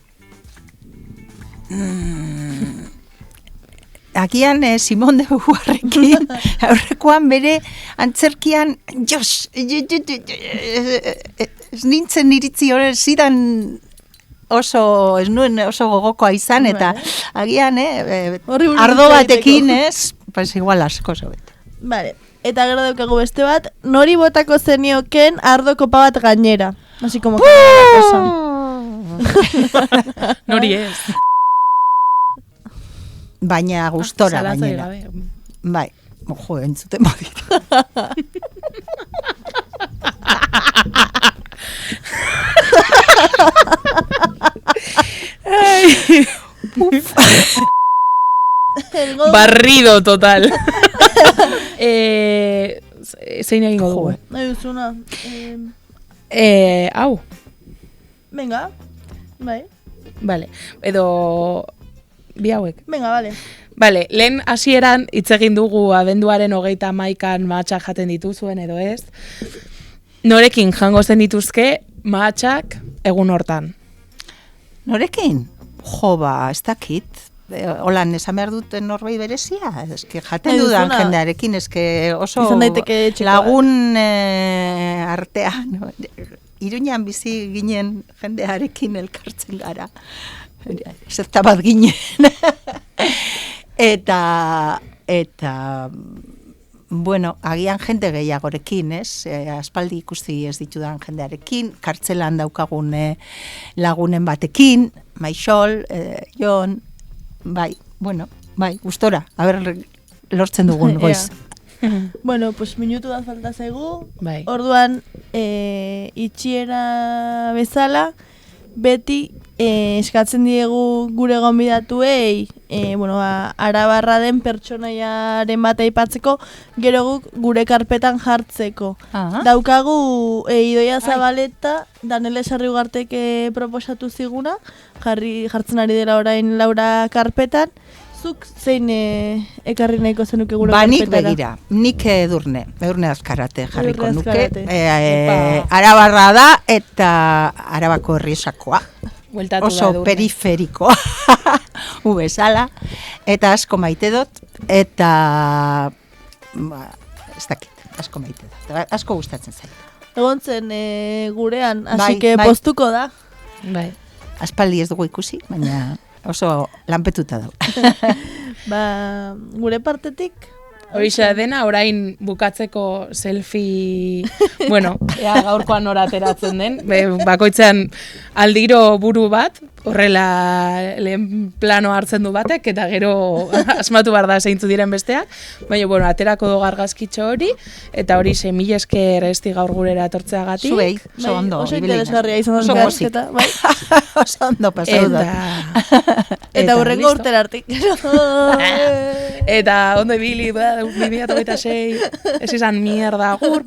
Agian Simon de Beauvoirrekin, aurrekoan bere antzerkian, ez nintzen iritzi hori zidan ez nuen oso gogokoa izan, eta agian, Horri buruz ardo hitz batekin, egiteko. pues igual asko zobet. Vale. Eta gero daukagu beste bat, nori botako zenioken ardo kopa bat gainera. Así como que Nori ez. Baina gustora Zalantzarik gainera. gabe. Bai, jo, entzuten badit. Barrido total. Zein egingo dugu? Nahi duzuna. Hau, Venga. Bai. vale. Edo bi hauek. Venga, vale. Vale, lehen hasieran hitz egin dugu abenduaren 31an mahatsak jaten dituzuen edo ez. Norekin jango zen dituzke mahatsak egun hortan? Norekin? Jo, ez dakit. Holan, esan behar duten norbait berezia? Eske jaten Nahi dudan duzuna. jendearekin, eske oso Izan daiteke etxeko lagun artean. Iruñan bizi ginen jendearekin elkartzen gara. Zerta bat ginen. eta bueno, agian jende gehiagorekin, ez? Aspaldi ikusi ez ditudan jendearekin, kartzelan daukagun lagunen batekin, Maixol, Jon, bai, bueno, bai, gustora, lortzen dugun goiz. Bueno, pues minutu bat falta zaigu. Bai. Orduan, itxiera bezala, beti eskatzen diegu gure gonbidatuei, arabarra den pertsonaiaren bat aipatzeko, gero guk gure karpetan jartzeko. Ah. Daukagu Idoia Zabaleta, Danele Sarriugartek proposatu ziguna, jartzen ari dela orain Laura karpetan. Zuk zein ekarri nahiko zenuke gure Nik karpetara? begira, nik Edurne Azkarate jarriko Edurne nuke. Azkarate. Arabarra da eta Arabako herriesakoa. Bueltatu da Oso Edurne. periferikoa. Bezala. Eta asko maite dut. Eta ez dakit, asko maite dut. Asko gustatzen zait. Egon zen gurean, Bai, así que bai. postuko da. Bai. Aspaldi ez dugu ikusi, baina oso lanpetuta dau. Gure partetik, Horixe dena, orain bukatzeko selfie, bueno, ea gaurkoan orateratzen den, bakoitzean aldiro buru bat, horrela lehen plano hartzen du batek, eta gero asmatu behar da zeintzu diren besteak, baina, bueno, aterako du argazkitxo hori, eta hori mila esker esti gaur gurera etortzeagatik. Zuei, oso ondo. Oso interesgarria izan oso da pozik. bai. Oso ondo pasau da. Eta hurrengo urtera artik. Eta ondo ibili, 2026, ez izan mierda, gur,